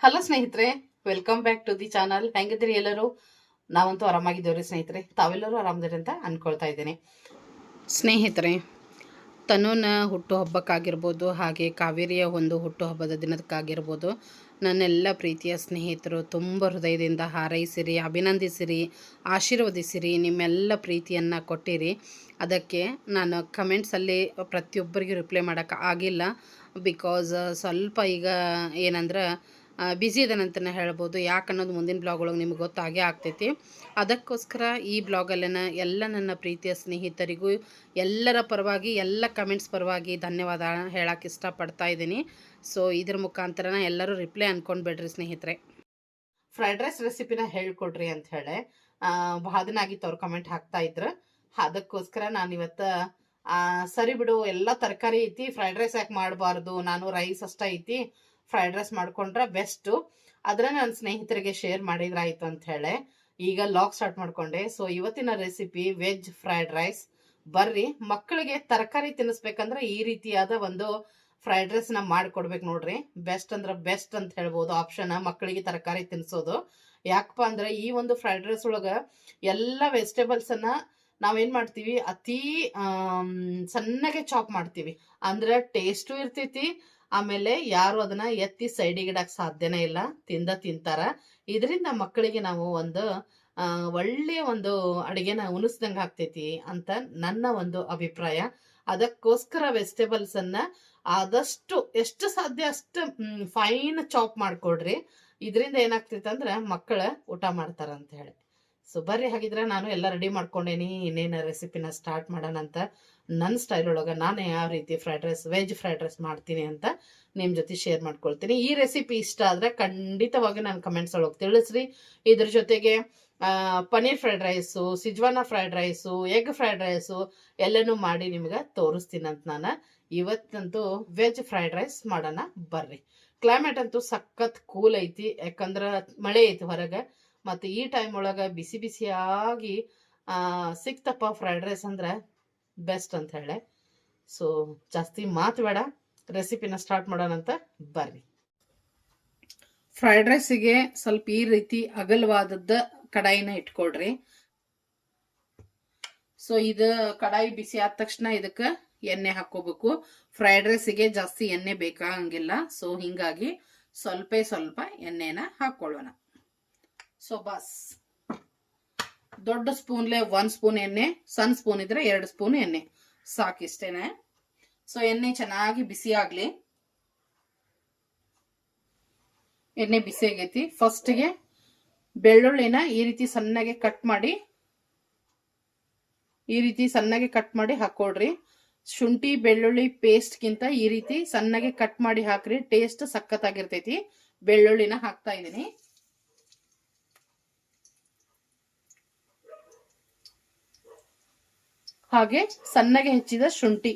Hello ಸ್ನೇಹಿತರೆ, welcome back to the channel. ಹೆಂಗಿದ್ರಿ ಎಲ್ಲರೂ? ನಾವಂತೂ ಆರಾಮಾಗಿದ್ದೇವ್ರಿ ಸ್ನೇಹಿತರೆ. ತಾವೆಲ್ಲರೂ ಆರಾಮದಿರಿ ಅಂತ ಅನ್ಕೊಳ್ತಾ ಇದ್ದೀನಿ. ಸ್ನೇಹಿತರೆ, ತನುನ ಹುಟ್ಟುಹಬ್ಬಕ್ಕಾಗಿರ್ಬೋದು, ಹಾಗೆ ಕಾವೇರಿಯ ಒಂದು ಹುಟ್ಟುಹಬ್ಬದ ದಿನಕ್ಕಾಗಿರ್ಬೋದು, ನನ್ನೆಲ್ಲ ಪ್ರೀತಿಯ ಸ್ನೇಹಿತರು ತುಂಬ ಹೃದಯದಿಂದ ಹಾರೈಸಿರಿ, ಅಭಿನಂದಿಸಿರಿ, ಆಶೀರ್ವದಿಸಿರಿ, ನಿಮ್ಮೆಲ್ಲ ಪ್ರೀತಿಯನ್ನು ಕೊಟ್ಟಿರಿ. ಅದಕ್ಕೆ ನಾನು ಕಮೆಂಟ್ಸಲ್ಲಿ ಪ್ರತಿಯೊಬ್ಬರಿಗೂ ರಿಪ್ಲೈ ಮಾಡೋಕ್ಕೆ ಆಗಿಲ್ಲ. ಬಿಕಾಸ್ ಸ್ವಲ್ಪ ಈಗ ಏನಂದ್ರೆ ಬ್ಯುಸಿ ಇದ್ದಾನಂತಲೇ ಹೇಳ್ಬೋದು. ಯಾಕೆ ಅನ್ನೋದು ಮುಂದಿನ ಬ್ಲಾಗ್ ಒಳಗೆ ನಿಮ್ಗೆ ಗೊತ್ತಾಗೇ ಆಗ್ತೈತಿ. ಅದಕ್ಕೋಸ್ಕರ ಈ ಬ್ಲಾಗಲ್ಲಿನ ಎಲ್ಲ ನನ್ನ ಪ್ರೀತಿಯ ಸ್ನೇಹಿತರಿಗೂ ಎಲ್ಲರ ಪರವಾಗಿ, ಎಲ್ಲ ಕಮೆಂಟ್ಸ್ ಪರವಾಗಿ ಧನ್ಯವಾದ ಹೇಳಕ್ಕೆ ಇಷ್ಟಪಡ್ತಾ ಇದ್ದೀನಿ. ಸೊ ಇದ್ರ ಮುಖಾಂತರನ ಎಲ್ಲರೂ ರಿಪ್ಲೈ ಅಂದ್ಕೊಂಡ್ಬೇಡ್ರಿ ಸ್ನೇಹಿತರೆ. ಫ್ರೈಡ್ ರೈಸ್ ರೆಸಿಪಿನ ಹೇಳ್ಕೊಡ್ರಿ ಅಂತ ಹೇಳಿ ಭಾಳ ದಿನ ಆಗಿತ್ತು ಅವ್ರು ಕಮೆಂಟ್ ಹಾಕ್ತಾ ಇದ್ರು. ಅದಕ್ಕೋಸ್ಕರ ನಾನು ಇವತ್ತು ಸರಿ ಬಿಡು, ಎಲ್ಲ ತರಕಾರಿ ಐತಿ, ಫ್ರೈಡ್ ರೈಸ್ ಯಾಕೆ ಮಾಡಬಾರ್ದು, ನಾನು ರೈಸ್ ಅಷ್ಟ ಐತಿ, ಫ್ರೈಡ್ ರೈಸ್ ಮಾಡ್ಕೊಂಡ್ರೆ ಬೆಸ್ಟು, ಅದನ್ನ ನನ್ನ ಸ್ನೇಹಿತರಿಗೆ ಶೇರ್ ಮಾಡಿದ್ರಾಯ್ತು ಅಂತ ಹೇಳಿ ಈಗ ಲಾಗ್ ಸ್ಟಾರ್ಟ್ ಮಾಡ್ಕೊಂಡೆ. ಸೊ ಇವತ್ತಿನ ರೆಸಿಪಿ ವೆಜ್ ಫ್ರೈಡ್ ರೈಸ್. ಬರ್ರಿ, ಮಕ್ಕಳಿಗೆ ತರಕಾರಿ ತಿನ್ನಿಸ್ಬೇಕಂದ್ರೆ ಈ ರೀತಿಯಾದ ಒಂದು ಫ್ರೈಡ್ ರೈಸ್ನ ಮಾಡಿಕೊಡ್ಬೇಕು ನೋಡ್ರಿ. ಬೆಸ್ಟ್ ಅಂದ್ರೆ ಬೆಸ್ಟ್ ಅಂತ ಹೇಳ್ಬೋದು ಆಪ್ಷನ್ ಮಕ್ಕಳಿಗೆ ತರಕಾರಿ ತಿನ್ನಿಸೋದು. ಯಾಕಪ್ಪ ಅಂದ್ರೆ ಈ ಒಂದು ಫ್ರೈಡ್ ರೈಸ್ ಒಳಗೆ ಎಲ್ಲ ವೆಜಿಟೇಬಲ್ಸನ್ನು ನಾವೇನು ಮಾಡ್ತೀವಿ, ಅತಿ ಸಣ್ಣಗೆ ಚಾಪ್ ಮಾಡ್ತೀವಿ, ಅಂದ್ರೆ ಟೇಸ್ಟು ಇರ್ತೈತಿ. ಆಮೇಲೆ ಯಾರು ಅದನ್ನ ಎತ್ತಿ ಸೈಡಿಗೆ ಇಡಕ್ಕೆ ಸಾಧ್ಯನೇ ಇಲ್ಲ, ತಿಂತಾರ. ಇದರಿಂದ ಮಕ್ಕಳಿಗೆ ನಾವು ಒಂದು ಒಳ್ಳೆಯ ಒಂದು ಅಡುಗೆನ ಉಣಿಸ್ದಂಗೆ ಆಗ್ತೈತಿ ಅಂತ ನನ್ನ ಒಂದು ಅಭಿಪ್ರಾಯ. ಅದಕ್ಕೋಸ್ಕರ ವೆಜಿಟೇಬಲ್ಸನ್ನು ಆದಷ್ಟು ಎಷ್ಟು ಸಾಧ್ಯ ಅಷ್ಟು ಫೈನ್ ಚಾಪ್ ಮಾಡಿಕೊಡ್ರಿ. ಇದರಿಂದ ಏನಾಗ್ತೈತೆ ಅಂದ್ರೆ ಮಕ್ಕಳ ಊಟ ಮಾಡ್ತಾರಂತ ಹೇಳಿ. ಸೊ ಬರ್ರಿ, ಹಾಗಿದ್ರೆ ನಾನು ಎಲ್ಲ ರೆಡಿ ಮಾಡ್ಕೊಂಡೇನಿ, ಇನ್ನೇನು ರೆಸಿಪಿನ ಸ್ಟಾರ್ಟ್ ಮಾಡೋಣ ಅಂತ. ನನ್ನ ಸ್ಟೈಲ್ ಒಳಗೆ ನಾನು ಯಾವ ರೀತಿ fried rice, veg fried rice ಮಾಡ್ತೀನಿ ಅಂತ ನಿಮ್ಮ ಜೊತೆ ಶೇರ್ ಮಾಡ್ಕೊಳ್ತೀನಿ. ಈ ರೆಸಿಪಿ ಇಷ್ಟ ಆದರೆ ಖಂಡಿತವಾಗಿ ನಾನು ಕಮೆಂಟ್ಸ್ ಒಳಗೆ ತಿಳಿಸ್ರಿ. ಇದ್ರ ಜೊತೆಗೆ paneer fried rice, Schezwan fried rice, egg fried rice ಎಲ್ಲನೂ ಮಾಡಿ ನಿಮ್ಗೆ ತೋರಿಸ್ತೀನಿ ಅಂತ ನಾನು. ಇವತ್ತಂತೂ ವೆಜ್ ಫ್ರೈಡ್ ರೈಸ್ ಮಾಡೋಣ ಬರ್ರಿ. ಕ್ಲೈಮೇಟ್ ಅಂತೂ ಸಖತ್ ಕೂಲ್ ಐತಿ, ಯಾಕಂದ್ರೆ ಮಳೆ ಐತಿ ಹೊರಗೆ. ಮತ್ತು ಈ ಟೈಮ್ ಒಳಗೆ ಬಿಸಿ ಬಿಸಿಯಾಗಿ ಸಿಕ್ತಪ್ಪ ಫ್ರೈಡ್ ರೈಸ್ ಅಂದ್ರೆ ಬೆಸ್ಟ್ ಅಂತ ಹೇಳಿ. ಸೊ ಜಾಸ್ತಿ ಮಾತು ಬೇಡ, ರೆಸಿಪಿನ ಸ್ಟಾರ್ಟ್ ಮಾಡೋಣಂತ ಬರ್ರಿ. ಫ್ರೈಡ್ ರೈಸಿಗೆ ಸ್ವಲ್ಪ ಈ ರೀತಿ ಅಗಲವಾದದ್ದ ಕಡಾಯಿನ ಇಟ್ಕೊಳ್ರಿ. ಸೊ ಇದು ಕಡಾಯಿ ಬಿಸಿ ಆದ ತಕ್ಷಣ ಇದಕ್ಕೆ ಎಣ್ಣೆ ಹಾಕೋಬೇಕು. ಫ್ರೈಡ್ ರೈಸಿಗೆ ಜಾಸ್ತಿ ಎಣ್ಣೆ ಬೇಕಾಗಂಗಿಲ್ಲ. ಸೊ ಹಿಂಗಾಗಿ ಸ್ವಲ್ಪ ಎಣ್ಣೆನ ಹಾಕೊಳ್ಳೋಣ. ಸೊ ಬಸ್ ದೊಡ್ಡ ಸ್ಪೂನ್ಲೆ 1 ಸ್ಪೂನ್ ಎಣ್ಣೆ, ಸಣ್ಣ ಸ್ಪೂನ್ ಇದ್ರೆ 2 ಸ್ಪೂನ್ ಎಣ್ಣೆ ಸಾಕಿಷ್ಟೇನೆ. ಸೊ ಎಣ್ಣೆ ಚೆನ್ನಾಗಿ ಬಿಸಿ ಆಗ್ಲಿ. ಎಣ್ಣೆ ಬಿಸಿ ಆಗೈತಿ. ಫಸ್ಟ್ಗೆ ಬೆಳ್ಳುಳ್ಳಿನ ಈ ರೀತಿ ಸಣ್ಣಗೆ ಕಟ್ ಮಾಡಿ ಹಾಕೊಳ್ರಿ. ಶುಂಠಿ ಬೆಳ್ಳುಳ್ಳಿ ಪೇಸ್ಟ್ಗಿಂತ ಈ ರೀತಿ ಸಣ್ಣಗೆ ಕಟ್ ಮಾಡಿ ಹಾಕ್ರಿ, ಟೇಸ್ಟ್ ಸಖತ್ತಾಗಿರ್ತೈತಿ. ಬೆಳ್ಳುಳ್ಳಿನ ಹಾಕ್ತಾ ಇದೀನಿ. ಹಾಗೆ ಸಣ್ಣಗೆ ಹೆಚ್ಚಿದ ಶುಂಠಿ,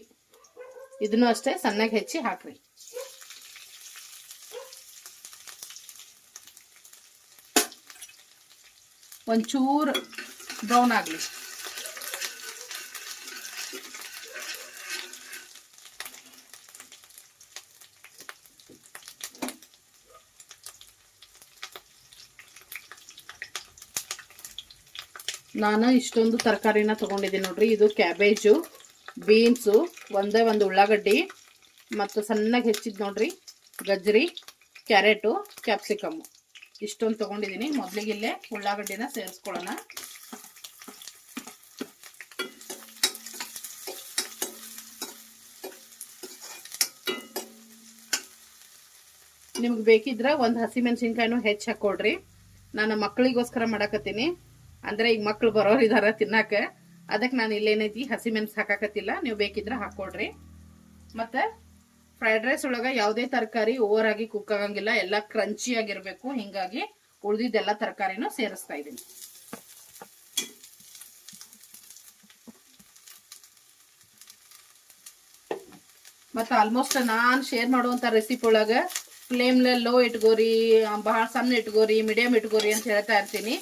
ಇದನ್ನು ಅಷ್ಟೇ ಸಣ್ಣಗೆ ಹೆಚ್ಚಿ ಹಾಕ್ರಿ. ಒಂಚೂರು ಬ್ರೌನ್ ಆಗ್ಲಿ. ನಾನು ಇಷ್ಟೊಂದು ತರಕಾರಿನ ತಗೊಂಡಿದ್ದೀನಿ ನೋಡ್ರಿ. ಇದು ಕ್ಯಾಬೇಜು, ಬೀನ್ಸು, ಒಂದೇ ಒಂದು ಉಳ್ಳಾಗಡ್ಡಿ, ಮತ್ತು ಸಣ್ಣಗೆ ಹೆಚ್ಚಿದ್ ನೋಡ್ರಿ ಗಜ್ರಿ, ಕ್ಯಾರೆಟು, ಕ್ಯಾಪ್ಸಿಕಮ್ಮು, ಇಷ್ಟೊಂದು ತಗೊಂಡಿದ್ದೀನಿ. ಮೊದಲಿಗೆ ಇಲ್ಲೇ ಉಳ್ಳಾಗಡ್ಡಿನ ಸೇರಿಸ್ಕೊಳ್ಳೋಣ. ನಿಮ್ಗೆ ಬೇಕಿದ್ರೆ ಒಂದು ಹಸಿಮೆಣಸಿನ್ಕಾಯಿನೂ ಹೆಚ್ಚು ಹಾಕೊಳ್ರಿ. ನಾನು ಮಕ್ಕಳಿಗೋಸ್ಕರ ಮಾಡಾಕತ್ತೀನಿ, ಅಂದ್ರೆ ಈಗ ಮಕ್ಳು ಬರೋರು ಇದಾರ ತಿನ್ನಾಕ, ಅದಕ್ಕೆ ನಾನು ಇಲ್ಲೇನೈತಿ ಹಸಿಮೆಣಸು ಹಾಕಾಕತ್ತಿಲ್ಲ. ನೀವು ಬೇಕಿದ್ರೆ ಹಾಕೊಳ್ರಿ. ಮತ್ತೆ ಫ್ರೈಡ್ ರೈಸ್ ಒಳಗೆ ಯಾವುದೇ ತರಕಾರಿ ಓವರ್ ಆಗಿ ಕುಕ್ ಆಗಂಗಿಲ್ಲ, ಎಲ್ಲ ಕ್ರಂಚಿ ಆಗಿರ್ಬೇಕು. ಹಿಂಗಾಗಿ ಉಳಿದಿದ್ದೆಲ್ಲ ತರಕಾರಿನೂ ಸೇರಿಸ್ತಾ ಇದ್ದೀನಿ. ಮತ್ತೆ ಆಲ್ಮೋಸ್ಟ್ ನಾನು ಶೇರ್ ಮಾಡುವಂತ ರೆಸಿಪಿ ಒಳಗೆ ಫ್ಲೇಮ್ಲೆ ಲೋ ಇಟ್ಕೋರಿ, ಬಹಳ ಸಣ್ಣ ಇಟ್ಕೋರಿ, ಮೀಡಿಯಂ ಇಟ್ಕೋರಿ ಅಂತ ಹೇಳ್ತಾ ಇರ್ತೀನಿ.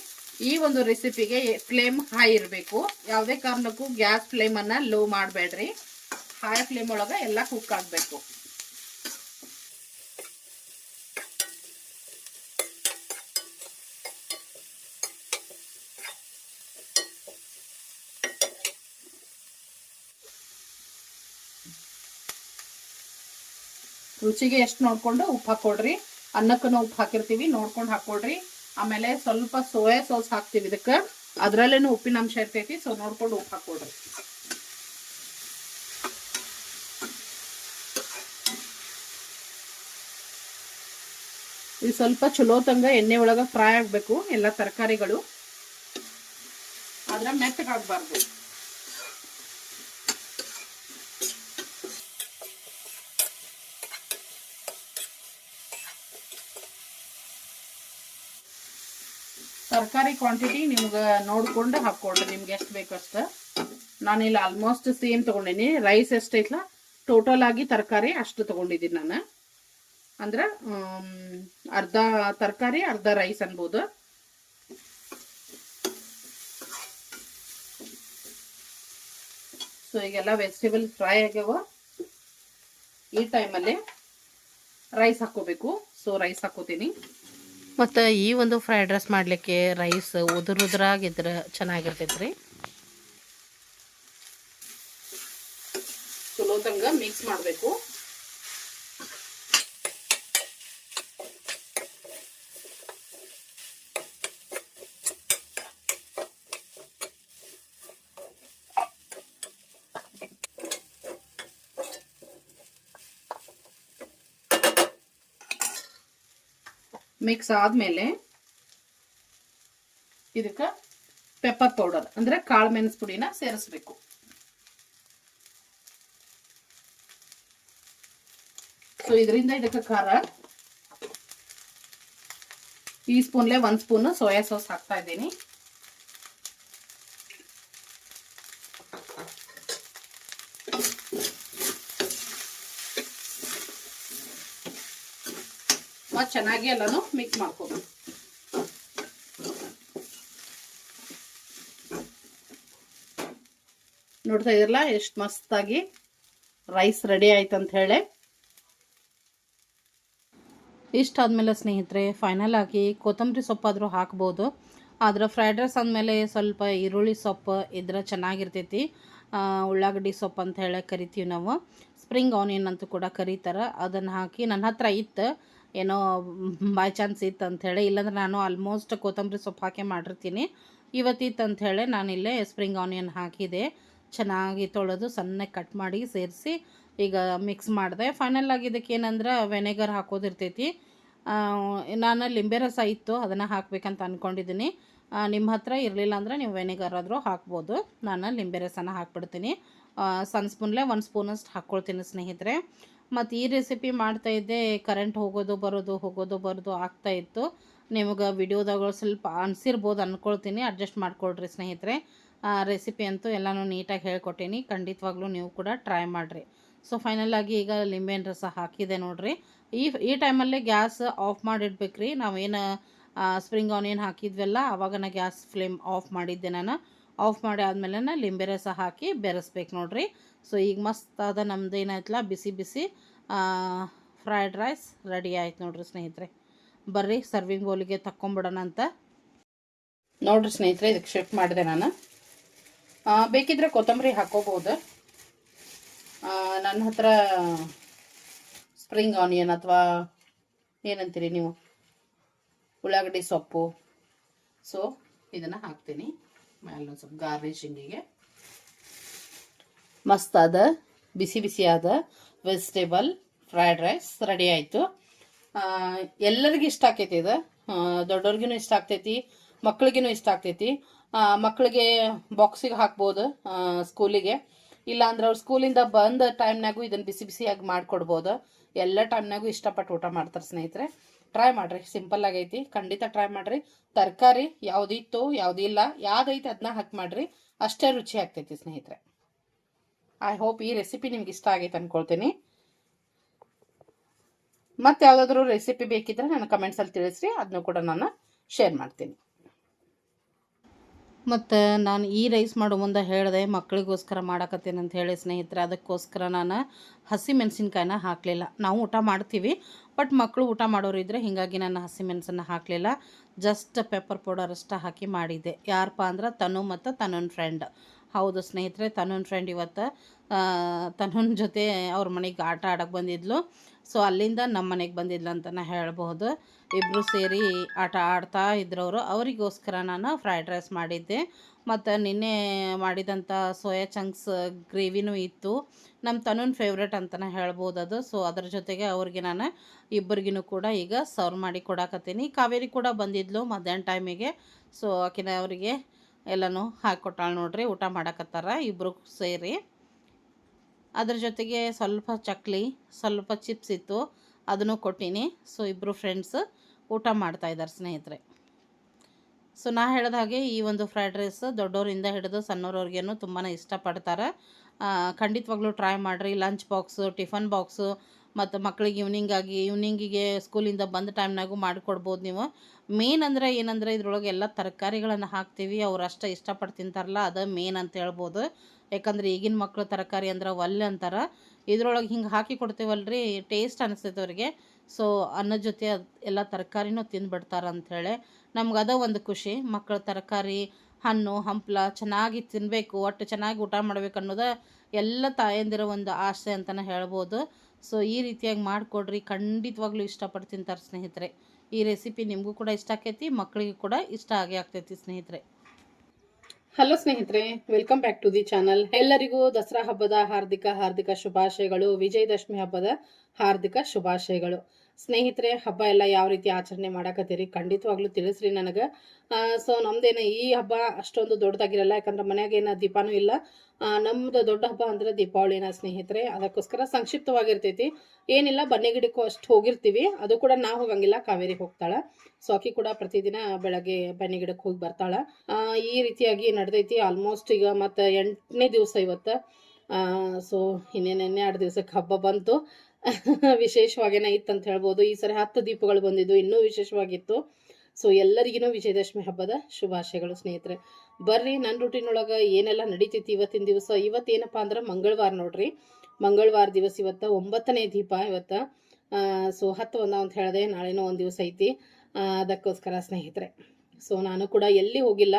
ಈ ಒಂದು ರೆಸಿಪಿಗೆ ಫ್ಲೇಮ್ ಹೈ ಇರಬೇಕು. ಯಾವುದೇ ಕಾರಣಕ್ಕೂ ಗ್ಯಾಸ್ ಫ್ಲೇಮನ್ನು ಲೋ ಮಾಡಬೇಡ್ರಿ. ಹೈ ಫ್ಲೇಮ್ ಒಳಗೆ ಎಲ್ಲ ಕುಕ್ ಆಗಬೇಕು. ರುಚಿಗೆ ಎಷ್ಟು ನೋಡಿಕೊಂಡು ಉಪ್ಪು ಹಾಕ್ಕೊಡ್ರಿ. ಅನ್ನಕ್ಕೂ ಉಪ್ಪು ಹಾಕಿರ್ತೀವಿ, ನೋಡ್ಕೊಂಡು ಹಾಕ್ಕೊಡ್ರಿ. ಆಮೇಲೆ ಸ್ವಲ್ಪ ಸೋಯಾ ಸಾಸ್ ಹಾಕ್ತೀವಿ ಇದಕ್ಕೆ, ಅದರಲ್ಲೇನು ಉಪ್ಪಿನ ಅಂಶ ಇರ್ತೈತಿ. ಸೊ ನೋಡ್ಕೊಂಡು ಉಪ್ಪು ಹಾಕ್ಕೊಡ್ರಿ. ಇದು ಸ್ವಲ್ಪ ಚಲೋ ತಂಗ ಎಣ್ಣೆ ಒಳಗೆ ಫ್ರೈ ಆಗಬೇಕು ಎಲ್ಲ ತರಕಾರಿಗಳು, ಆದ್ರೆ ಮೆತ್ತಗಾಗಬಾರ್ದು. ತರಕಾರಿ ಕ್ವಾಂಟಿಟಿ ನಿಮ್ಗೆ ನೋಡ್ಕೊಂಡು ಹಾಕ್ಕೊಡ್ರಿ, ನಿಮ್ಗೆ ಎಷ್ಟು ಬೇಕಷ್ಟು. ನಾನಿಲ್ಲಿ ಆಲ್ಮೋಸ್ಟ್ ಸೇಮ್ ತೊಗೊಂಡಿನಿ. ರೈಸ್ ಎಷ್ಟೈತ್ಲ ಟೋಟಲ್ ಆಗಿ ತರಕಾರಿ ಅಷ್ಟು ತೊಗೊಂಡಿದ್ದೀನಿ ನಾನು. ಅಂದ್ರೆ ಅರ್ಧ ತರಕಾರಿ ಅರ್ಧ ರೈಸ್ ಅನ್ಬೋದು. ಸೊ ಈಗೆಲ್ಲ ವೆಜಿಟೇಬಲ್ ಫ್ರೈ ಆಗ್ಯಾವ. ಈ ಟೈಮಲ್ಲಿ ರೈಸ್ ಹಾಕೋಬೇಕು. ಸೊ ರೈಸ್ ಹಾಕೋತೀನಿ. ಮತ್ತು ಈ ಒಂದು ಫ್ರೈಡ್ ರೈಸ್ ಮಾಡಲಿಕ್ಕೆ ರೈಸ್ ಉದುರಾಗಿದ್ರೆ ಚೆನ್ನಾಗಿರ್ತೈತ್ರಿ. ಚಲೋ ತಂಗ ಮಿಕ್ಸ್ ಮಾಡಬೇಕು. ಮಿಕ್ಸ್ ಆದ್ಮೇಲೆ ಇದಕ್ಕೆ ಪೆಪ್ಪರ್ ಪೌಡರ್ ಅಂದ್ರೆ ಕಾಳು ಮೆಣಸು ಪುಡಿನ ಸೇರಿಸ್ಬೇಕು. ಸೊ ಇದರಿಂದ ಇದಕ್ಕೆ ಖಾರ ಟೀ ಸ್ಪೂನ್ಲೆ 1 ಸ್ಪೂನ್ ಸೋಯಾ ಸಾಸ್ ಹಾಕ್ತಾ ಇದ್ದೀನಿ. ಚೆನ್ನಾಗಿ ಎಲ್ಲಾನು ಮಿಕ್ಸ್ ಮಾಡ್ಕೋಬೇಕು. ನೋಡ್ತಾ ಇದ್ರಲ್ಲ ಎಷ್ಟು ಮಸ್ತಾಗಿ ರೈಸ್ ರೆಡಿ ಆಯ್ತು ಅಂತ ಹೇಳಿ. ಇಷ್ಟಾದ್ಮೇಲೆ ಸ್ನೇಹಿತರೆ ಫೈನಲ್ ಆಗಿ ಕೊತ್ತಂಬರಿ ಸೊಪ್ಪಾದರೂ ಹಾಕ್ಬೋದು. ಆದ್ರೆ ಫ್ರೈಡ್ ರೈಸ್ ಆದಮೇಲೆ ಸ್ವಲ್ಪ ಈರುಳ್ಳಿ ಸೊಪ್ಪು ಇದ್ರೆ ಚೆನ್ನಾಗಿರ್ತೈತಿ. ಉಳ್ಳಾಗಡ್ಡಿ ಸೊಪ್ಪು ಅಂತ ಹೇಳಿ ಕರಿತೀವಿ ನಾವು. ಸ್ಪ್ರಿಂಗ್ ಆನಿಯನ್ ಅಂತೂ ಕೂಡ ಕರೀತಾರೆ. ಅದನ್ನು ಹಾಕಿ ನನ್ನ ಹತ್ರ ಇತ್ತು, ಏನೋ ಬೈ ಚಾನ್ಸ್ ಇತ್ತು ಅಂಥೇಳಿ. ಇಲ್ಲಾಂದ್ರೆ ನಾನು ಆಲ್ಮೋಸ್ಟ್ ಕೊತ್ತಂಬರಿ ಸೊಪ್ಪು ಹಾಕಿ ಮಾಡಿರ್ತೀನಿ. ಇವತ್ತಿತ್ತು ಅಂಥೇಳಿ ನಾನಿಲ್ಲೇ ಸ್ಪ್ರಿಂಗ್ ಆನಿಯನ್ ಹಾಕಿದೆ. ಚೆನ್ನಾಗಿ ತೊಳೆದು ಸಣ್ಣಗೆ ಕಟ್ ಮಾಡಿ ಸೇರಿಸಿ ಈಗ ಮಿಕ್ಸ್ ಮಾಡಿದೆ. ಫೈನಲ್ ಆಗಿ ಇದಕ್ಕೆ ಏನಂದ್ರೆ ವೆನೆಗರ್ ಹಾಕೋದಿರ್ತೈತಿ. ನಾನು ಲಿಂಬೆ ರಸ ಇತ್ತು ಅದನ್ನು ಹಾಕಬೇಕಂತ ಅಂದ್ಕೊಂಡಿದ್ದೀನಿ. ನಿಮ್ಮ ಹತ್ರ ಇರಲಿಲ್ಲ ಅಂದರೆ ನೀವು ವೆನೆಗರ್ ಆದರೂ ಹಾಕ್ಬೋದು. ನಾನು ಲಿಂಬೆ ರಸನ ಹಾಕ್ಬಿಡ್ತೀನಿ. ಸಣ್ಣ ಸ್ಪೂನ್ಲೆ 1 ಸ್ಪೂನಷ್ಟು ಹಾಕ್ಕೊಳ್ತೀನಿ ಸ್ನೇಹಿತರೆ. ಮತ್ತು ಈ ರೆಸಿಪಿ ಮಾಡ್ತಾಯಿದ್ದೆ, ಕರೆಂಟ್ ಹೋಗೋದು ಬರೋದು ಆಗ್ತಾಯಿತ್ತು. ನಿಮಗೆ ವಿಡಿಯೋದಾಗ ಸ್ವಲ್ಪ ಅನಿಸಿರ್ಬೋದು ಅಂದ್ಕೊಳ್ತೀನಿ. ಅಡ್ಜಸ್ಟ್ ಮಾಡ್ಕೊಳ್ರಿ ಸ್ನೇಹಿತರೆ. ರೆಸಿಪಿ ಅಂತೂ ಎಲ್ಲನೂ ನೀಟಾಗಿ ಹೇಳ್ಕೊಟ್ಟೀನಿ. ಖಂಡಿತವಾಗ್ಲೂ ನೀವು ಕೂಡ ಟ್ರೈ ಮಾಡಿರಿ. ಸೊ ಫೈನಲ್ ಆಗಿ ಈಗ ಲಿಂಬೆಹಣ್ಣು ರಸ ಹಾಕಿದೆ ನೋಡಿರಿ. ಈ ಟೈಮಲ್ಲೇ ಗ್ಯಾಸ್ ಆಫ್ ಮಾಡಿಡ್ಬೇಕ್ರಿ. ನಾವೇನು ಸ್ಪ್ರಿಂಗ್ ಆನಿಯನ್ ಹಾಕಿದ್ವಲ್ಲ ಆವಾಗ ಗ್ಯಾಸ್ ಫ್ಲೇಮ್ ಆಫ್ ಮಾಡಿದ್ದೆ ನಾನು. ಆಫ್ ಮಾಡಿ ಆದಮೇಲೆ ಲಿಂಬೆ ರಸ ಹಾಕಿ ಬೆರೆಸ್ಬೇಕು ನೋಡಿರಿ. ಸೊ ಈಗ ಮಸ್ತ್ ಆದ ನಮ್ದು ಏನಾಯ್ತಲ್ಲ ಬಿಸಿ ಬಿಸಿ ಫ್ರೈಡ್ ರೈಸ್ ರೆಡಿ ಆಯ್ತು ನೋಡಿರಿ ಸ್ನೇಹಿತರೆ. ಬರ್ರಿ ಸರ್ವಿಂಗ್ ಬೌಲಿಗೆ ತಕ್ಕೊಂಬಿಡೋಣ ಅಂತ ನೋಡಿರಿ ಸ್ನೇಹಿತರೆ. ಇದಕ್ಕೆ ಶಿಫ್ಟ್ ಮಾಡಿದೆ ನಾನು. ಬೇಕಿದ್ರೆ ಕೊತ್ತಂಬರಿ ಹಾಕೋಬೋದು. ನನ್ನ ಹತ್ರ ಸ್ಪ್ರಿಂಗ್ ಆನಿಯನ್ ಅಥವಾ ಏನಂತೀರಿ ನೀವು ಉಳ್ಳಾಗಡ್ಡಿ ಸೊಪ್ಪು, ಸೊ ಇದನ್ನು ಹಾಕ್ತೀನಿ ಮೇಲೆ ಸ್ವಲ್ಪ ಗಾರ್ನಿಶಿಂಗಿಗೆ. ಮಸ್ತಾದ ಬಿಸಿ ಬಿಸಿಯಾದ ವೆಜಿಟೇಬಲ್ ಫ್ರೈಡ್ ರೈಸ್ ರೆಡಿ ಆಯಿತು. ಎಲ್ಲರಿಗೂ ಇಷ್ಟ ಆಗ್ತೈತಿ ಇದು. ದೊಡ್ಡವ್ರಿಗೂ ಇಷ್ಟ ಆಗ್ತೈತಿ, ಮಕ್ಳಿಗೂ ಇಷ್ಟ ಆಗ್ತೈತಿ. ಮಕ್ಕಳಿಗೆ ಬಾಕ್ಸಿಗೆ ಹಾಕ್ಬೋದು ಸ್ಕೂಲಿಗೆ. ಇಲ್ಲಾಂದ್ರೆ ಅವ್ರು ಸ್ಕೂಲಿಂದ ಬಂದ ಟೈಮ್ನಾಗೂ ಇದನ್ನು ಬಿಸಿ ಬಿಸಿಯಾಗಿ ಮಾಡಿಕೊಡ್ಬೋದು. ಎಲ್ಲ ಟೈಮ್ನಾಗೂ ಇಷ್ಟಪಟ್ಟು ಊಟ ಮಾಡ್ತಾರೆ ಸ್ನೇಹಿತರೆ. ಟ್ರೈ ಮಾಡಿರಿ, ಸಿಂಪಲ್ ಆಗೈತಿ. ಖಂಡಿತ ಟ್ರೈ ಮಾಡಿರಿ. ತರಕಾರಿ ಯಾವುದಿತ್ತು ಯಾವುದಿಲ್ಲ ಯಾವ್ದೈತಿ ಅದನ್ನ ಹಾಕಿ ಮಾಡಿರಿ, ಅಷ್ಟೇ ರುಚಿ ಆಗ್ತೈತಿ ಸ್ನೇಹಿತರೆ. ಐ ಹೋಪ್ ಈ ರೆಸಿಪಿ ನಿಮ್ಗೆ ಇಷ್ಟ ಆಗೈತೆ ಅಂದ್ಕೊಳ್ತೀನಿ. ಮತ್ತೆ ಯಾವುದಾದ್ರೂ ರೆಸಿಪಿ ಬೇಕಿದ್ರೆ ನಾನು ಕಮೆಂಟ್ಸಲ್ಲಿ ತಿಳಿಸ್ರಿ, ಅದನ್ನು ಕೂಡ ನಾನು ಶೇರ್ ಮಾಡ್ತೀನಿ. ಮತ್ತು ನಾನು ಈ ರೈಸ್ ಮಾಡೋ ಮುಂದೆ ಹೇಳಿದೆ ಮಕ್ಕಳಿಗೋಸ್ಕರ ಮಾಡಕತ್ತೀನಿ ಅಂತ ಹೇಳಿ ಸ್ನೇಹಿತರೆ. ಅದಕ್ಕೋಸ್ಕರ ನಾನು ಹಸಿ ಮೆಣಸಿನ್ಕಾಯಿನ ಹಾಕಲಿಲ್ಲ. ನಾವು ಊಟ ಮಾಡ್ತೀವಿ, ಬಟ್ ಮಕ್ಕಳು ಊಟ ಮಾಡೋರು ಇದ್ದರೆ ಹೀಗಾಗಿ ನಾನು ಹಸಿ ಮೆಣಸನ್ನು ಹಾಕಲಿಲ್ಲ. ಜಸ್ಟ್ ಪೆಪ್ಪರ್ ಪೌಡರ್ ಅಷ್ಟೇ ಹಾಕಿ ಮಾಡಿದ್ದೆ. ಯಾರಪ್ಪ ಅಂದ್ರೆ ತನು ಮತ್ತು ತನುನ್ ಫ್ರೆಂಡ್. ಹೌದು ಸ್ನೇಹಿತರೆ, ತನುನ್ ಫ್ರೆಂಡ್ ಇವತ್ತು ತನುನ್ ಜೊತೆ ಅವ್ರ ಮನೆಗೆ ಆಟ ಆಡೋಕ್ಕೆ ಬಂದಿದ್ಲು. ಸೊ ಅಲ್ಲಿಂದ ನಮ್ಮ ಮನೆಗೆ ಬಂದಿದ್ಲು ಅಂತಲೇ ಹೇಳ್ಬೋದು. ಇಬ್ಬರು ಸೇರಿ ಆಟ ಆಡ್ತಾ ಇದ್ರವರು. ಅವರಿಗೋಸ್ಕರ ನಾನು ಫ್ರೈಡ್ ರೈಸ್ ಮಾಡಿದ್ದೆ. ಮತ್ತು ನಿನ್ನೆ ಮಾಡಿದಂಥ ಸೋಯಾ ಚಂಕ್ಸ್ ಗ್ರೇವಿನೂ ಇತ್ತು. ನಮ್ಮ ತನುನ್ ಫೇವ್ರೇಟ್ ಅಂತಲೇ ಹೇಳ್ಬೋದು ಅದು. ಸೊ ಅದ್ರ ಜೊತೆಗೆ ಅವ್ರಿಗೆ ನಾನು ಇಬ್ಬರಿಗೂ ಕೂಡ ಈಗ ಸರ್ವ್ ಮಾಡಿ ಕೊಡಾಕತ್ತೀನಿ. ಕಾವೇರಿ ಕೂಡ ಬಂದಿದ್ಲು ಮಧ್ಯಾಹ್ನ ಟೈಮಿಗೆ. ಸೊ ಆಕಿನ ಅವರಿಗೆ ಎಲ್ಲನೂ ಹಾಕಿಕೊಟ್ಟಾಳೆ ನೋಡ್ರಿ. ಊಟ ಮಾಡಕತ್ತಾರ ಇಬ್ಬರು ಸೇರಿ. ಅದ್ರ ಜೊತೆಗೆ ಸ್ವಲ್ಪ ಚಕ್ಲಿ, ಸ್ವಲ್ಪ ಚಿಪ್ಸ್ ಇತ್ತು, ಅದನ್ನು ಕೊಟ್ಟೀನಿ. ಸೊ ಇಬ್ಬರು ಫ್ರೆಂಡ್ಸ್ ಊಟ ಮಾಡ್ತಾಯಿದ್ದಾರೆ ಸ್ನೇಹಿತರೆ. ಸೊ ನಾ ಹೇಳಿದ ಹಾಗೆ ಈ ಒಂದು ಫ್ರೈಡ್ ರೈಸ್ ದೊಡ್ಡವರಿಂದ ಹಿಡಿದು ಸಣ್ಣವ್ರವ್ರಿಗೇನು ತುಂಬಾ ಇಷ್ಟಪಡ್ತಾರೆ. ಖಂಡಿತವಾಗ್ಲೂ ಟ್ರೈ ಮಾಡಿರಿ. ಲಂಚ್ ಬಾಕ್ಸು, ಟಿಫನ್ ಬಾಕ್ಸು ಮತ್ತು ಮಕ್ಕಳಿಗೆ ಈವ್ನಿಂಗಿಗೆ ಸ್ಕೂಲಿಂದ ಬಂದ ಟೈಮ್ನಾಗೂ ಮಾಡಿಕೊಡ್ಬೋದು ನೀವು. ಮೇನ್ ಅಂದರೆ ಏನಂದರೆ ಇದ್ರೊಳಗೆ ಎಲ್ಲ ತರಕಾರಿಗಳನ್ನು ಹಾಕ್ತೀವಿ. ಅವ್ರು ಅಷ್ಟು ಇಷ್ಟಪಟ್ಟು ತಿಂತಾರಲ್ಲ, ಅದು ಮೇನ್ ಅಂತ ಹೇಳ್ಬೋದು. ಯಾಕಂದರೆ ಈಗಿನ ಮಕ್ಕಳು ತರಕಾರಿ ಅಂದ್ರೆ ಒಲ್ಲೆ ಅಂತಾರೆ. ಇದ್ರೊಳಗೆ ಹಿಂಗೆ ಹಾಕಿ ಕೊಡ್ತೀವಲ್ರಿ, ಟೇಸ್ಟ್ ಅನಿಸ್ತೈತೆ ಅವ್ರಿಗೆ. ಸೊ ಅನ್ನದ ಜೊತೆ ಎಲ್ಲ ತರಕಾರಿನೂ ತಿಂದುಬಿಡ್ತಾರೆ ಅಂಥೇಳಿ ನಮ್ಗೆ ಅದ ಒಂದು ಖುಷಿ. ಮಕ್ಕಳು ತರಕಾರಿ, ಹಣ್ಣು ಹಂಪಲ ಚೆನ್ನಾಗಿ ತಿನ್ನಬೇಕು, ಒಟ್ಟು ಚೆನ್ನಾಗಿ ಊಟ ಮಾಡ್ಬೇಕು ಅನ್ನೋದು ಎಲ್ಲ ತಾಯಂದಿರೋ ಒಂದು ಆಸೆ ಅಂತಲೇ ಹೇಳ್ಬೋದು. ಸೊ ಈ ರೀತಿಯಾಗಿ ಮಾಡಿಕೊಡ್ರಿ, ಖಂಡಿತವಾಗ್ಲೂ ಇಷ್ಟಪಟ್ಟು ತಿಂತಾರೆ ಸ್ನೇಹಿತರೆ. ಈ ರೆಸಿಪಿ ನಿಮಗೂ ಕೂಡ ಇಷ್ಟ ಆಕೈತಿ, ಮಕ್ಕಳಿಗೂ ಕೂಡ ಇಷ್ಟ ಆಗೇ ಆಗ್ತೈತಿ ಸ್ನೇಹಿತರೆ. ಹಲೋ ಸ್ನೇಹಿತರೆ, welcome back to the channel. ಎಲ್ಲರಿಗೂ ದಸರಾ ಹಬ್ಬದ ಹಾರ್ದಿಕ ಶುಭಾಶಯಗಳು. ವಿಜಯದಶಮಿ ಹಬ್ಬದ ಹಾರ್ದಿಕ ಶುಭಾಶಯಗಳು. ಸ್ನೇಹಿತರೆ, ಹಬ್ಬ ಎಲ್ಲ ಯಾವ ರೀತಿ ಆಚರಣೆ ಮಾಡಕತ್ತೀರಿ ಖಂಡಿತವಾಗ್ಲೂ ತಿಳಿಸ್ರಿ ನನಗೆ. ಸೊ ನಮ್ದೇನು ಈ ಹಬ್ಬ ಅಷ್ಟೊಂದು ದೊಡ್ಡದಾಗಿರಲ್ಲ, ಯಾಕಂದ್ರೆ ಮನೆಯಾಗೇನು ದೀಪಾನೂ ಇಲ್ಲ. ನಮ್ಮದು ದೊಡ್ಡ ಹಬ್ಬ ಅಂದರೆ ದೀಪಾವಳಿನ ಸ್ನೇಹಿತರೆ. ಅದಕ್ಕೋಸ್ಕರ ಸಂಕ್ಷಿಪ್ತವಾಗಿರ್ತೈತಿ. ಏನಿಲ್ಲ, ಬನ್ನಿ ಗಿಡಕ್ಕೂ ಅಷ್ಟು ಹೋಗಿರ್ತೀವಿ. ಅದು ಕೂಡ ನಾವು ಹೋಗಂಗಿಲ್ಲ, ಕಾವೇರಿ ಹೋಗ್ತಾಳೆ. ಸೊ ಆಕಿ ಕೂಡ ಪ್ರತಿದಿನ ಬೆಳಗ್ಗೆ ಬನ್ನಿ ಗಿಡಕ್ಕೆ ಹೋಗಿ ಬರ್ತಾಳೆ. ಈ ರೀತಿಯಾಗಿ ನಡೆದೈತಿ. ಆಲ್ಮೋಸ್ಟ್ ಈಗ ಮತ್ತು 8ನೇ ದಿವಸ ಇವತ್ತು. ಸೊ ಇನ್ನೇನು 2 ದಿವಸಕ್ಕೆ ಹಬ್ಬ ಬಂತು. ವಿಶೇಷವಾಗೇನೆ ಇತ್ತಂತ ಹೇಳ್ಬೋದು. ಈ ಸರಿ 10 ದೀಪಗಳು ಬಂದಿದ್ದು, ಇನ್ನೂ ವಿಶೇಷವಾಗಿತ್ತು. ಸೊ ಎಲ್ಲರಿಗೂ ವಿಜಯದಶಮಿ ಹಬ್ಬದ ಶುಭಾಶಯಗಳು ಸ್ನೇಹಿತರೆ. ಬರ್ರಿ, ನನ್ನ ರೂಟೀನ್ ಒಳಗೆ ಏನೆಲ್ಲ ನಡೀತೈತಿ ಇವತ್ತಿನ ದಿವಸ. ಇವತ್ತೇನಪ್ಪ ಅಂದ್ರೆ ಮಂಗಳವಾರ ನೋಡ್ರಿ. ಮಂಗಳವಾರ ದಿವಸ ಇವತ್ತು 9ನೇ ದೀಪ ಇವತ್ತು. ಸೊ 10 ಒಂದ ಅಂತ ಹೇಳಿದೆ, ನಾಳೆನೂ ಒಂದು ದಿವಸ ಐತಿ. ಅದಕ್ಕೋಸ್ಕರ ಸ್ನೇಹಿತರೆ, ಸೊ ನಾನು ಕೂಡ ಎಲ್ಲಿ ಹೋಗಿಲ್ಲ.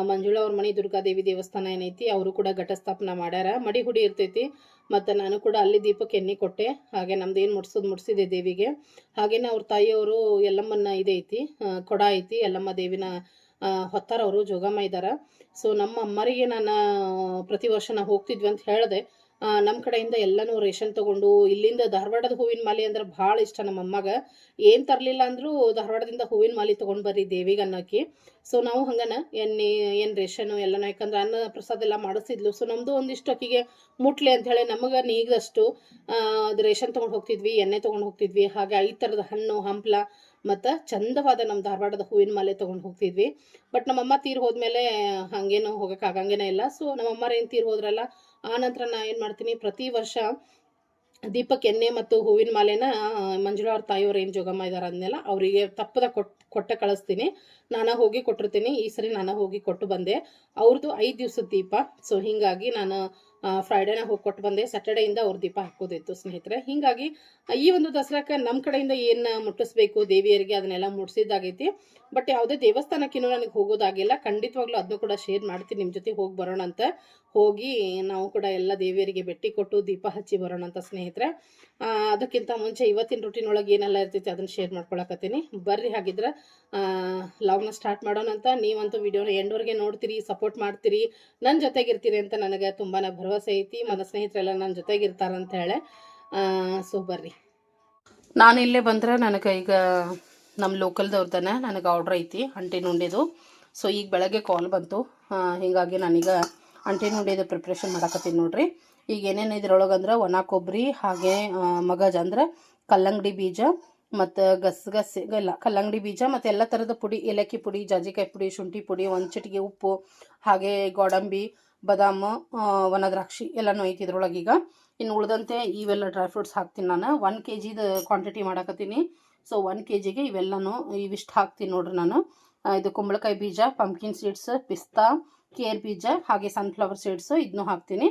ಮಂಜುಳಾ ಅವ್ರ ಮನೆ ದುರ್ಗಾದೇವಿ ದೇವಸ್ಥಾನ ಏನೈತಿ, ಅವರು ಕೂಡ ಘಟಸ್ಥಾಪನ ಮಾಡ್ಯಾರ. ಮಡಿ ಹುಡಿ ಇರ್ತೈತಿ. ಮತ್ತು ನಾನು ಕೂಡ ಅಲ್ಲಿ ದೀಪಕ್ಕೆ ಎಣ್ಣೆ ಕೊಟ್ಟೆ. ಹಾಗೆ ನಮ್ದು ಏನು ಮುಡ್ಸಿದೆ ದೇವಿಗೆ. ಹಾಗೇನೆ ಅವ್ರ ತಾಯಿಯವರು ಎಲ್ಲಮ್ಮನ ಇದೈತಿ, ಕೊಡ ಐತಿ, ಎಲ್ಲಮ್ಮ ದೇವಿನ ಹೊತ್ತಾರವರು ಜೋಗಮ್ಮ ಇದ್ದಾರ. ಸೊ ನಮ್ಮ ಅಮ್ಮರಿಗೆ ನಾನು ಪ್ರತಿ ವರ್ಷ ನಾವು ಹೋಗ್ತಿದ್ವಿ ಅಂತ ಹೇಳಿದೆ. ನಮ್ಮ ಕಡೆಯಿಂದ ಎಲ್ಲನೂ ರೇಷನ್ ತೊಗೊಂಡು, ಇಲ್ಲಿಂದ ಧಾರವಾಡದ ಹೂವಿನ ಮಾಲೆ ಅಂದ್ರೆ ಭಾಳ ಇಷ್ಟ ನಮ್ಮ ಅಮ್ಮಗೆ. ಏನು ತರಲಿಲ್ಲ ಅಂದರೂ ಧಾರವಾಡದಿಂದ ಹೂವಿನ ಮಾಲೆ ತೊಗೊಂಡು ಬರ್ರಿ ದೇವಿಗೆ ಅನ್ನೋಕೆ. ಸೊ ನಾವು ಹಂಗನ ಏನು ರೇಷನು ಎಲ್ಲನೂ, ಯಾಕಂದ್ರೆ ಅನ್ನ ಪ್ರಸಾದ ಎಲ್ಲ ಮಾಡಿಸಿದ್ಲು. ಸೊ ನಮ್ಮದು ಒಂದಿಷ್ಟು ಅಕ್ಕಿಗೆ ಮುಟ್ಲಿ ಅಂಥೇಳಿ ನಮಗೆ ನೀಗದಷ್ಟು ಅದು ರೇಷನ್ ತೊಗೊಂಡು ಹೋಗ್ತಿದ್ವಿ, ಎಣ್ಣೆ ತೊಗೊಂಡು ಹೋಗ್ತಿದ್ವಿ. ಹಾಗೆ 5 ಥರದ ಹಣ್ಣು ಹಂಪಲ ಮತ್ತು ಚಂದವಾದ ನಮ್ಮ ಧಾರವಾಡದ ಹೂವಿನ ಮಾಲೆ ತೊಗೊಂಡು ಹೋಗ್ತಿದ್ವಿ. ಬಟ್ ನಮ್ಮಮ್ಮ ತೀರ್ ಹೋದ್ಮೇಲೆ ಹಾಗೇನು ಹೋಗೋಕೆ ಆಗಂಗೇನೇ ಇಲ್ಲ. ಸೊ ನಮ್ಮಮ್ಮರು ಏನು ತೀರ್ ಹೋದ್ರಲ್ಲ, ಆ ನಂತರ ನಾ ಏನು ಮಾಡ್ತೀನಿ, ಪ್ರತಿ ವರ್ಷ ದೀಪಕ್ಕೆ ಎಣ್ಣೆ ಮತ್ತು ಹೂವಿನ ಮಾಲೆನ ಮಂಜುಳಾ ಅವ್ರ ತಾಯಿಯವ್ರು ಏನು ಜೋಗಮ್ಮ ಇದ್ದಾರೆ ಅಂದೆಲ್ಲ ಅವರಿಗೆ ತಪ್ಪದ ಕೊಟ್ಟೆ ಕಳಿಸ್ತೀನಿ. ನಾನು ಹೋಗಿ ಕೊಟ್ಟಿರ್ತೀನಿ. ಈ ಸರಿ ನಾನು ಹೋಗಿ ಕೊಟ್ಟು ಬಂದೆ. ಅವ್ರದ್ದು 5 ದಿವಸದ ದೀಪ. ಸೊ ಹೀಗಾಗಿ ನಾನು ಫ್ರೈಡೇನ ಹೋಗಿ ಕೊಟ್ಟು ಬಂದೆ. ಸ್ಯಾಟರ್ಡೇಯಿಂದ ಅವ್ರ ದೀಪ ಹಾಕೋದಿತ್ತು ಸ್ನೇಹಿತರೆ. ಹೀಗಾಗಿ ಈ ಒಂದು ದಸರಾಕ್ಕೆ ನಮ್ಮ ಕಡೆಯಿಂದ ಏನು ಮುಟ್ಟಿಸ್ಬೇಕು ದೇವಿಯರಿಗೆ ಅದನ್ನೆಲ್ಲ ಮುಟ್ಟಿಸಿದ್ದಾಗೈತಿ. ಬಟ್ ಯಾವುದೇ ದೇವಸ್ಥಾನಕ್ಕಿನ್ನೂ ನನಗೆ ಹೋಗೋದಾಗಿಲ್ಲ. ಖಂಡಿತವಾಗ್ಲೂ ಅದನ್ನು ಕೂಡ ಶೇರ್ ಮಾಡ್ತೀನಿ ನಿಮ್ಮ ಜೊತೆ. ಹೋಗಿ ಬರೋಣ ಅಂತ ಹೋಗಿ ನಾವು ಕೂಡ ಎಲ್ಲ ದೇವಿಯರಿಗೆ ಭೇಟಿ ಕೊಟ್ಟು ದೀಪ ಹಚ್ಚಿ ಬರೋಣ ಅಂತ ಸ್ನೇಹಿತರೆ. ಅದಕ್ಕಿಂತ ಮುಂಚೆ ಇವತ್ತಿನ ರೂಟೀನ್ ಒಳಗೆ ಏನೆಲ್ಲ ಇರ್ತೈತಿ ಅದನ್ನು ಶೇರ್ ಮಾಡ್ಕೊಳಕತ್ತೀನಿ. ಬರ್ರಿ, ಹಾಗಿದ್ರೆ ಲಾಗ್ನ ಸ್ಟಾರ್ಟ್ ಮಾಡೋಣ ಅಂತ. ನೀವಂತೂ ವಿಡಿಯೋನ ಎಂಡ್ವರೆಗೆ ನೋಡ್ತೀರಿ, ಸಪೋರ್ಟ್ ಮಾಡ್ತೀರಿ, ನನ್ನ ಜೊತೆಗಿರ್ತೀರಿ ಅಂತ ನನಗೆ ತುಂಬಾ ಭರವಸೆ ಐತಿ. ಮತ್ತು ಸ್ನೇಹಿತರೆಲ್ಲ ನನ್ನ ಜೊತೆಗಿರ್ತಾರಂತ ಹೇಳಿ. ಸೊ ಬರ್ರಿ. ನಾನು ಇಲ್ಲೇ ಬಂದ್ರೆ ನನಗೆ ಈಗ ನಮ್ಮ ಲೋಕಲ್ದವ್ರದನ್ನ ನನಗೆ ಆರ್ಡ್ರ್ ಐತಿ ಅಂಟಿನ ಉಂಡಿದು. ಸೊ ಈಗ ಬೆಳಗ್ಗೆ ಕಾಲ್ ಬಂತು. ಹೀಗಾಗಿ ನಾನೀಗ ಅಂಟಿನ ಉಂಡಿದು ಪ್ರಿಪ್ರೇಷನ್ ಮಾಡಕತ್ತೀನಿ ನೋಡ್ರಿ. ಈಗ ಏನೇನು ಇದ್ರೊಳಗೆ ಅಂದ್ರೆ ಒಣ ಕೊಬ್ಬರಿ, ಹಾಗೆ ಮಗಜ್ ಅಂದ್ರೆ ಕಲ್ಲಂಗಡಿ ಬೀಜ, ಮತ್ತು ಗಸಗಸೆ ಎಲ್ಲ ಕಲ್ಲಂಗಡಿ ಬೀಜ, ಮತ್ತು ಎಲ್ಲ ಥರದ ಪುಡಿ, ಏಲಕ್ಕಿ ಪುಡಿ, ಜಾಜಿಕಾಯಿ ಪುಡಿ, ಶುಂಠಿ ಪುಡಿ, ಒಂದು ಚಿಟಿಕೆ ಉಪ್ಪು, ಹಾಗೆ ಗೋಡಂಬಿ, ಬಾದಾಮು, ಒಣ ದ್ರಾಕ್ಷಿ ಎಲ್ಲನೂ ಐತಿ ಇದ್ರೊಳಗೆ. ಈಗ ಇನ್ನು ಉಳಿದಂತೆ ಇವೆಲ್ಲ ಡ್ರೈ ಫ್ರೂಟ್ಸ್ ಹಾಕ್ತೀನಿ ನಾನು. 1 kg ಕ್ವಾಂಟಿಟಿ ಮಾಡಕತ್ತೀನಿ. ಸೊ 1 kgಗೆ ಇವೆಲ್ಲನೂ ಇವಿಷ್ಟು ಹಾಕ್ತೀನಿ ನೋಡ್ರಿ ನಾನು. ಇದು ಕುಂಬಳಕಾಯಿ ಬೀಜ, ಪಂಪ್ಕಿನ್ ಸೀಡ್ಸ್, ಪಿಸ್ತಾ, ಕೇರ್ ಬೀಜ, ಹಾಗೆ ಸನ್ಫ್ಲವರ್ ಸೀಡ್ಸು ಇದನ್ನು ಹಾಕ್ತೀನಿ.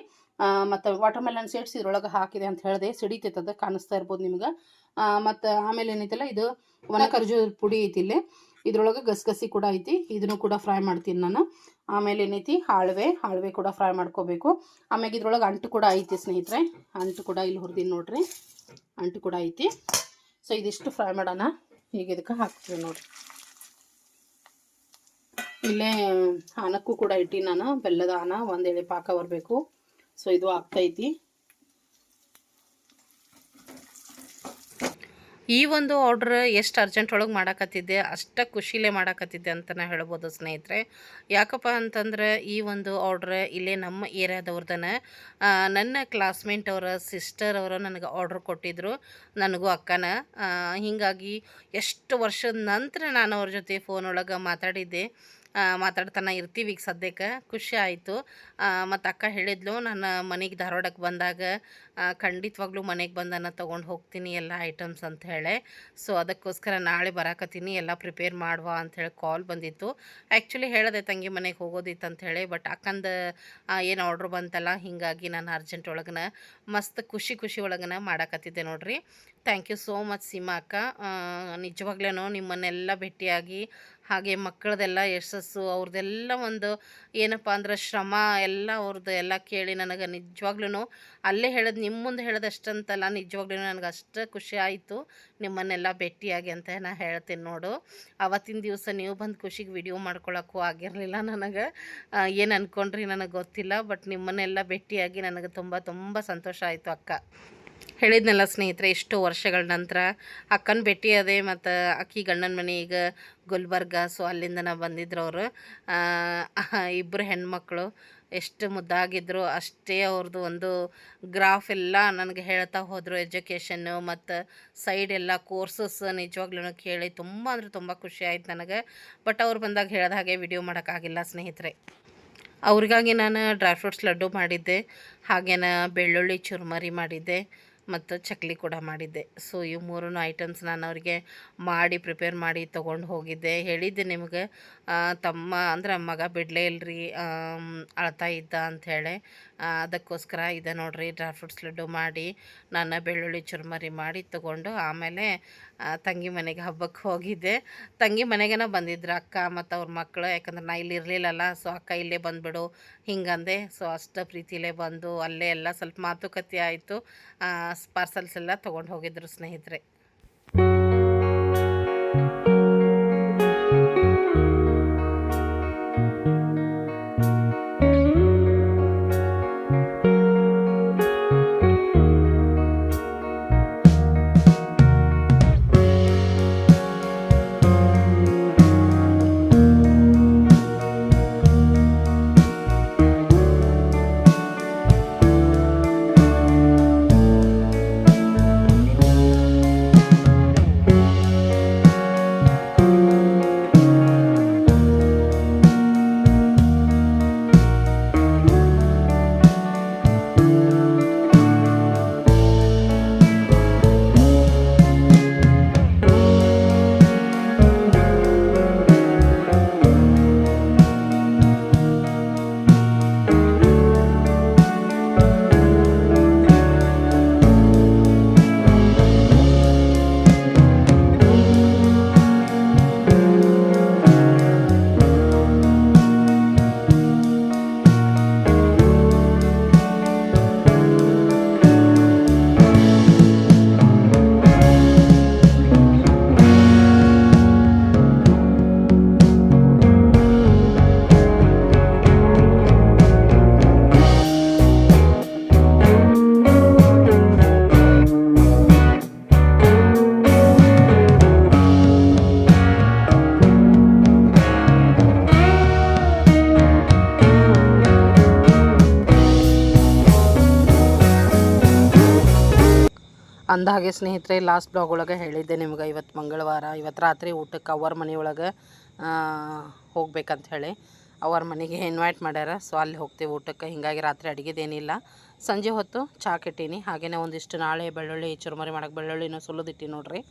ಮತ್ತು ವಾಟರ್ಮೆಲನ್ ಸೀಡ್ಸ್ ಇದ್ರೊಳಗೆ ಹಾಕಿದೆ ಅಂತ ಹೇಳಿದೆ. ಸಿಡಿತೈತದ, ಕಾಣಿಸ್ತಾ ಇರ್ಬೋದು ನಿಮ್ಗೆ. ಮತ್ತು ಆಮೇಲೆ ಏನೈತಲ್ಲ, ಇದು ಒಣ ಖರ್ಜೂರ ಪುಡಿ ಐತಿ ಇಲ್ಲಿ. ಇದ್ರೊಳಗೆ ಗಸಗಸಿ ಕೂಡ ಐತಿ, ಇದನ್ನು ಕೂಡ ಫ್ರೈ ಮಾಡ್ತೀನಿ ನಾನು. ಆಮೇಲೆ ಏನೈತಿ ಹಾಳ್ವೆ ಕೂಡ ಫ್ರೈ ಮಾಡ್ಕೋಬೇಕು. ಆಮೇಲೆ ಇದ್ರೊಳಗೆ ಅಂಟು ಕೂಡ ಐತಿ ಸ್ನೇಹಿತರೆ. ಅಂಟು ಕೂಡ ಇಲ್ಲಿ ಹುರಿದೀನಿ ನೋಡ್ರಿ. ಅಂಟು ಕೂಡ ಐತಿ. ಸೊ ಇದಿಷ್ಟು ಫ್ರೈ ಮಾಡೋಣ. ಈಗ ಇದಕ್ಕೆ ಹಾಕ್ತೀವಿ ನೋಡಿರಿ. ಇಲ್ಲೇ ಆನಕ್ಕೂ ಕೂಡ ಇಟ್ಟು ನಾನು ಬೆಲ್ಲದ ಆನ ಒಂದು ಎಳೆ ಪಾಕ ಬರಬೇಕು. ಸೊ ಇದು ಆಗ್ತೈತಿ. ಈ ಒಂದು ಆರ್ಡ್ರ್ ಎಷ್ಟು ಅರ್ಜೆಂಟ್ ಒಳಗೆ ಮಾಡಾಕತ್ತಿದ್ದೆ, ಅಷ್ಟು ಖುಷಿಲೇ ಮಾಡಾಕತ್ತಿದ್ದೆ ಅಂತಲೇ ಹೇಳ್ಬೋದು ಸ್ನೇಹಿತರೆ. ಯಾಕಪ್ಪ ಅಂತಂದ್ರೆ ಈ ಒಂದು ಆರ್ಡ್ರ್ ಇಲ್ಲೇ ನಮ್ಮ ಏರಿಯಾದವ್ರದನ ನನ್ನ ಕ್ಲಾಸ್ಮೇಟ್ ಅವರ ಸಿಸ್ಟರ್ ಅವರು ನನಗೆ ಆರ್ಡ್ರ್ ಕೊಟ್ಟಿದ್ದರು, ನನಗೂ ಅಕ್ಕನ. ಹೀಗಾಗಿ ಎಷ್ಟು ವರ್ಷದ ನಂತರ ನಾನು ಅವ್ರ ಜೊತೆ ಫೋನ್ ಒಳಗೆ ಮಾತಾಡ್ತಾನೆ ಇರ್ತೀವಿ. ಈಗ ಸದ್ಯಕ್ಕೆ ಖುಷಿ ಆಯಿತು. ಮತ್ತು ಅಕ್ಕ ಹೇಳಿದ್ಲು, ನಾನು ಮನೆಗೆ ಧಾರವಾಡಕ್ಕೆ ಬಂದಾಗ ಖಂಡಿತವಾಗ್ಲೂ ಮನೆಗೆ ಬಂದನ್ನು ತೊಗೊಂಡು ಹೋಗ್ತೀನಿ ಎಲ್ಲ ಐಟಮ್ಸ್ ಅಂತ ಹೇಳಿ. ಸೊ ಅದಕ್ಕೋಸ್ಕರ ನಾಳೆ ಬರಾಕತ್ತೀನಿ, ಎಲ್ಲ ಪ್ರಿಪೇರ್ ಮಾಡುವ ಅಂಥೇಳಿ ಕಾಲ್ ಬಂದಿತ್ತು. ಆ್ಯಕ್ಚುಲಿ ಹೇಳಿದೆ ತಂಗಿ ಮನೆಗೆ ಹೋಗೋದಿತ್ತು ಅಂಥೇಳಿ, ಬಟ್ ಅಕ್ಕಂದು ಏನು ಆರ್ಡ್ರ್ ಬಂತಲ್ಲ, ಹೀಗಾಗಿ ನಾನು ಅರ್ಜೆಂಟ್ ಒಳಗನ ಮಸ್ತ್ ಖುಷಿ ಒಳಗನ ಮಾಡಾಕತ್ತಿದ್ದೆ ನೋಡಿರಿ. Thank you so much Seema ಅಕ್ಕ. ನಿಜವಾಗ್ಲೂ ನಿಮ್ಮನ್ನೆಲ್ಲ ಭೇಟಿಯಾಗಿ, ಹಾಗೆ ಮಕ್ಕಳದೆಲ್ಲ ಯಶಸ್ಸು ಅವ್ರದ್ದೆಲ್ಲ ಒಂದು ಏನಪ್ಪ ಅಂದ್ರೆ ಶ್ರಮ ಎಲ್ಲ ಅವ್ರದ್ದು ಎಲ್ಲ ಕೇಳಿ ನನಗೆ ನಿಜವಾಗ್ಲೂ ಅಲ್ಲೇ ಹೇಳೋದು, ನಿಮ್ಮ ಮುಂದೆ ಹೇಳೋದಷ್ಟಂತಲ್ಲ, ನಿಜವಾಗ್ಲೂ ನನಗೆ ಅಷ್ಟು ಖುಷಿ ಆಯಿತು ನಿಮ್ಮನ್ನೆಲ್ಲ ಭೇಟಿಯಾಗಿ ಅಂತ ನಾನು ಹೇಳ್ತೀನಿ ನೋಡು. ಆವತ್ತಿನ ದಿವಸ ನೀವು ಬಂದು ಖುಷಿಗೆ ವಿಡಿಯೋ ಮಾಡ್ಕೊಳಕ್ಕೂ ಆಗಿರಲಿಲ್ಲ ನನಗೆ. ಏನು ಅಂದ್ಕೊಂಡ್ರಿ ನನಗೆ ಗೊತ್ತಿಲ್ಲ, ಬಟ್ ನಿಮ್ಮನ್ನೆಲ್ಲ ಭೇಟಿಯಾಗಿ ನನಗೆ ತುಂಬ ಸಂತೋಷ ಆಯಿತು ಅಕ್ಕ. ಹೇಳಿದ್ನಲ್ಲ ಸ್ನೇಹಿತರೆ, ಎಷ್ಟೋ ವರ್ಷಗಳ ನಂತರ ಅಕ್ಕನ ಭೇಟಿ ಅದೇ. ಮತ್ತು ಅಕ್ಕಿ ಗಂಡನ ಮನೆ ಈಗ ಗುಲ್ಬರ್ಗ. ಸೊ ಅಲ್ಲಿಂದ ಬಂದಿದ್ರು ಅವರು. ಇಬ್ಬರು ಹೆಣ್ಮಕ್ಳು ಎಷ್ಟು ಮುದ್ದಾಗಿದ್ದರು, ಅಷ್ಟೇ ಅವ್ರದ್ದು ಒಂದು ಗ್ರಾಫ್ ಎಲ್ಲ ನನಗೆ ಹೇಳ್ತಾ ಹೋದರು. ಎಜುಕೇಷನ್ನು ಮತ್ತು ಸೈಡ್ ಎಲ್ಲ ಕೋರ್ಸಸ್ ನಿಜವಾಗ್ಲೂ ಕೇಳಿ ತುಂಬ ಖುಷಿ ಆಯ್ತು ನನಗೆ. ಬಟ್ ಅವ್ರು ಬಂದಾಗ ಹೇಳಿದ ಹಾಗೆ ವಿಡಿಯೋ ಮಾಡೋಕ್ಕಾಗಿಲ್ಲ ಸ್ನೇಹಿತರೆ. ಅವ್ರಿಗಾಗಿ ನಾನು ಡ್ರೈ ಫ್ರೂಟ್ಸ್ ಲಡ್ಡು ಮಾಡಿದ್ದೆ, ಹಾಗೇನ ಬೆಳ್ಳುಳ್ಳಿ ಚುರ್ಮರಿ ಮಾಡಿದ್ದೆ, ಮತ್ತು ಚಕ್ಲಿ ಕೂಡ ಮಾಡಿದ್ದೆ. ಸೊ ಇವು ಮೂರೂ ಐಟಮ್ಸ್ ನಾನು ಅವರಿಗೆ ಪ್ರಿಪೇರ್ ಮಾಡಿ ತೊಗೊಂಡು ಹೋಗಿದ್ದೆ. ಹೇಳಿದ್ದೆ ನಿಮಗೆ, ತಮ್ಮ ಅಂದ್ರೆ ಮಗ ಬಿಡಲೇ ಇಲ್ಲರಿ, ಅಳ್ತಾ ಇದ್ದ ಅಂಥೇಳಿ. ಅದಕ್ಕೋಸ್ಕರ ಇದೆ ನೋಡಿರಿ, ಡ್ರೈ ಫ್ರೂಟ್ಸ್ ಲಡ್ಡು ಮಾಡಿ ನಾನು ಬೆಳ್ಳುಳ್ಳಿ ಚುರ್ಮರಿ ಮಾಡಿ ತೊಗೊಂಡು ಆಮೇಲೆ ತಂಗಿ ಮನೆಗೆ ಹಬ್ಬಕ್ಕೆ ಹೋಗಿದ್ದೆ. ತಂಗಿ ಮನೆಗೇನ ಬಂದಿದ್ರು ಅಕ್ಕ ಮತ್ತು ಅವ್ರ ಮಕ್ಕಳು, ಯಾಕಂದ್ರೆ ನಾ ಇಲ್ಲಿ ಇರಲಿಲ್ಲಲ್ಲ. ಸೊ ಅಕ್ಕ ಇಲ್ಲೇ ಬಂದುಬಿಡು ಹಿಂಗಂದೆ. ಸೊ ಅಷ್ಟು ಪ್ರೀತಿಲೇ ಬಂದು ಅಲ್ಲೇ ಎಲ್ಲ ಸ್ವಲ್ಪ ಮಾತುಕತೆ ಆಯಿತು. ಪಾರ್ಸಲ್ಸ್ ಎಲ್ಲ ತೊಗೊಂಡು ಹೋಗಿದ್ರು ಸ್ನೇಹಿತರೆ. ಅಂದಹಾಗೆ ಸ್ನೇಹಿತರೆ, ಲಾಸ್ಟ್ ಬ್ಲಾಗ್ ಒಳಗೆ ಹೇಳಿದ್ದೆ ನಿಮ್ಗೆ, ಇವತ್ತು ಮಂಗಳವಾರ, ಇವತ್ತು ರಾತ್ರಿ ಊಟಕ್ಕೆ ಅವ್ರ ಮನೆಯೊಳಗೆ ಹೋಗ್ಬೇಕಂತ ಹೇಳಿ ಅವ್ರ ಮನೆಗೆ ಇನ್ವೈಟ್ ಮಾಡ್ಯಾರ. ಸೊ ಅಲ್ಲಿ ಹೋಗ್ತೀವಿ ಊಟಕ್ಕೆ. ಹೀಗಾಗಿ ರಾತ್ರಿ ಅಡುಗೆದೇನಿಲ್ಲ. ಸಂಜೆ ಹೊತ್ತು ಚಾ ಕೆಟ್ಟೀನಿ. ಹಾಗೆಯೇ ಒಂದಿಷ್ಟು ನಾಳೆ ಬೆಳ್ಳುಳ್ಳಿ ಚುರುಮರಿ ಮಾಡೋಕ್ಕೆ ಬೆಳ್ಳುಳ್ಳಿನೂ ಸುಲಿದಿಟ್ಟು ನೋಡ್ರಿ.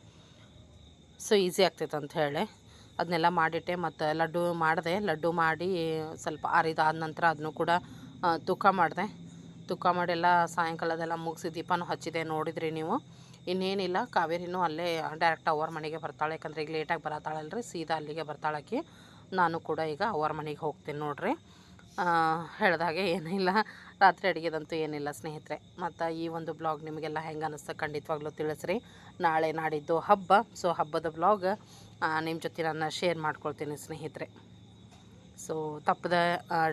ಸೊ ಈಸಿ ಆಗ್ತೈತೆ ಅಂತ ಹೇಳಿ ಅದನ್ನೆಲ್ಲ ಮಾಡಿಟ್ಟೆ. ಮತ್ತು ಲಡ್ಡು ಮಾಡಿದೆ. ಲಡ್ಡು ಮಾಡಿ ಸ್ವಲ್ಪ ಆರಿದಾದ ನಂತರ ಅದನ್ನು ಕೂಡ ತೂಕ ಮಾಡಿದೆ. ತೂಕ ಮಾಡಿಲ್ಲ ಸಾಯಂಕಾಲದೆಲ್ಲ ಮುಗಿಸಿ ದೀಪನೂ ಹಚ್ಚಿದೆ, ನೋಡಿದ್ರಿ ನೀವು. ಇನ್ನೇನಿಲ್ಲ, ಕಾವೇರಿನೂ ಅಲ್ಲೇ ಡೈರೆಕ್ಟ್ ಅವ್ರ ಮನೆಗೆ ಬರ್ತಾಳೆ. ಯಾಕಂದರೆ ಈಗ ಲೇಟಾಗಿ ಬರತ್ತಾಳಲ್ರಿ, ಸೀದಾ ಅಲ್ಲಿಗೆ ಬರ್ತಾಳಕ್ಕೆ. ನಾನು ಕೂಡ ಈಗ ಅವ್ರ ಮನೆಗೆ ಹೋಗ್ತೀನಿ ನೋಡ್ರಿ. ಹೇಳ್ದಾಗೆ ಏನಿಲ್ಲ, ರಾತ್ರಿ ಅಡುಗೆದಂತೂ ಏನಿಲ್ಲ ಸ್ನೇಹಿತರೆ. ಮತ್ತು ಈ ಒಂದು ಬ್ಲಾಗ್ ನಿಮಗೆಲ್ಲ ಹೆಂಗೆ ಅನ್ನಿಸ್ತಾ ಖಂಡಿತವಾಗ್ಲೂ ತಿಳಿಸ್ರಿ. ನಾಳೆ ನಾಡಿದ್ದು ಹಬ್ಬ, ಸೊ ಹಬ್ಬದ ಬ್ಲಾಗ್ ನಿಮ್ಮ ಜೊತೆ ನಾನು ಶೇರ್ ಮಾಡ್ಕೊಳ್ತೀನಿ ಸ್ನೇಹಿತರೆ. ಸೊ ತಪ್ಪದ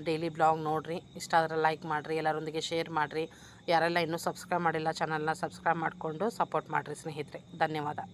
ಡೈಲಿ ಬ್ಲಾಗ್ ನೋಡಿರಿ, ಇಷ್ಟ ಆದರೆ ಲೈಕ್ ಮಾಡಿರಿ, ಎಲ್ಲರೊಂದಿಗೆ ಶೇರ್ ಮಾಡಿರಿ. ಯಾರೆಲ್ಲ ಇನ್ನೂ ಸಬ್ಸ್ಕ್ರೈಬ್ ಮಾಡಿಲ್ಲ ಚಾನಲ್ನ ಸಬ್ಸ್ಕ್ರೈಬ್ ಮಾಡಿಕೊಂಡು ಸಪೋರ್ಟ್ ಮಾಡಿರಿ ಸ್ನೇಹಿತರೆ. ಧನ್ಯವಾದ.